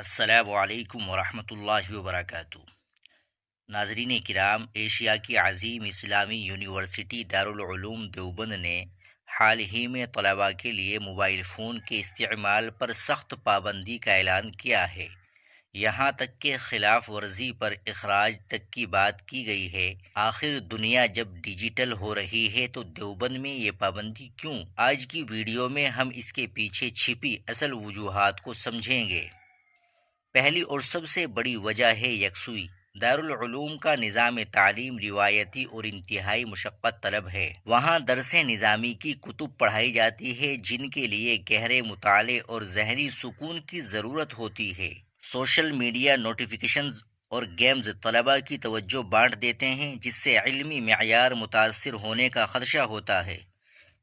السلام علیکم ورحمۃ اللہ وبرکاتہ۔ ناظرین کرام، ایشیا کی عظیم اسلامی یونیورسٹی دارالعلوم دیوبند نے حال ہی میں طلباء کے لیے موبائل فون کے استعمال پر سخت پابندی کا اعلان کیا ہے، یہاں تک کہ خلاف ورزی پر اخراج تک کی بات کی گئی ہے۔ آخر دنیا جب ڈیجیٹل ہو رہی ہے تو دیوبند میں یہ پابندی کیوں؟ آج کی ویڈیو میں ہم اس کے پیچھے چھپی اصل وجوہات کو سمجھیں گے۔ پہلی اور سب سے بڑی وجہ ہے یکسوئی۔ دارالعلوم کا نظام تعلیم روایتی اور انتہائی مشقت طلب ہے۔ وہاں درس نظامی کی کتب پڑھائی جاتی ہے جن کے لیے گہرے مطالعے اور ذہنی سکون کی ضرورت ہوتی ہے۔ سوشل میڈیا، نوٹیفیکیشنز اور گیمز طلباء کی توجہ بانٹ دیتے ہیں، جس سے علمی معیار متاثر ہونے کا خدشہ ہوتا ہے۔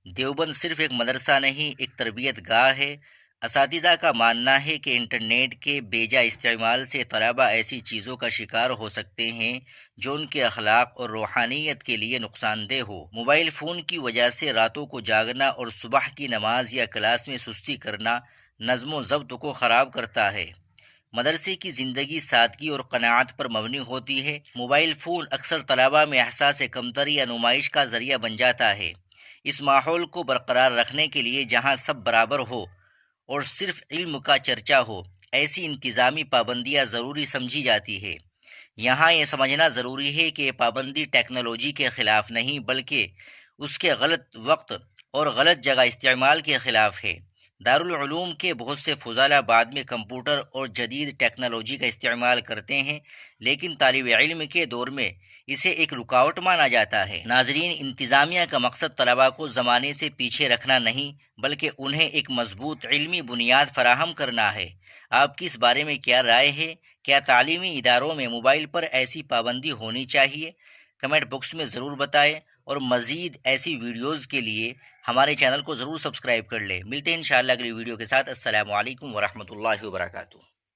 دیوبند صرف ایک مدرسہ نہیں، ایک تربیت گاہ ہے۔ اساتذہ کا ماننا ہے کہ انٹرنیٹ کے بیجا استعمال سے طلباء ایسی چیزوں کا شکار ہو سکتے ہیں جو ان کے اخلاق اور روحانیت کے لیے نقصان دہ ہو۔ موبائل فون کی وجہ سے راتوں کو جاگنا اور صبح کی نماز یا کلاس میں سستی کرنا نظم و ضبط کو خراب کرتا ہے۔ مدرسے کی زندگی سادگی اور قناعت پر مبنی ہوتی ہے۔ موبائل فون اکثر طلباء میں احساس کمتری یا نمائش کا ذریعہ بن جاتا ہے۔ اس ماحول کو برقرار رکھنے کے لیے جہاں سب برابر ہو اور صرف علم کا چرچا ہو، ایسی انتظامی پابندیاں ضروری سمجھی جاتی ہے۔ یہاں یہ سمجھنا ضروری ہے کہ یہ پابندی ٹیکنالوجی کے خلاف نہیں، بلکہ اس کے غلط وقت اور غلط جگہ استعمال کے خلاف ہے۔ دارالعلوم کے بہت سے فضلاء بعد میں کمپیوٹر اور جدید ٹیکنالوجی کا استعمال کرتے ہیں، لیکن طالب علم کے دور میں اسے ایک رکاوٹ مانا جاتا ہے۔ ناظرین، انتظامیہ کا مقصد طلباء کو زمانے سے پیچھے رکھنا نہیں، بلکہ انہیں ایک مضبوط علمی بنیاد فراہم کرنا ہے۔ آپ کی اس بارے میں کیا رائے ہے؟ کیا تعلیمی اداروں میں موبائل پر ایسی پابندی ہونی چاہیے؟ کمنٹ باکس میں ضرور بتائیں، اور مزید ایسی ویڈیوز کے لیے ہمارے چینل کو ضرور سبسکرائب کر لیں۔ ملتے ہیں انشاءاللہ اگلی ویڈیو کے ساتھ۔ السلام علیکم ورحمۃ اللہ وبرکاتہ۔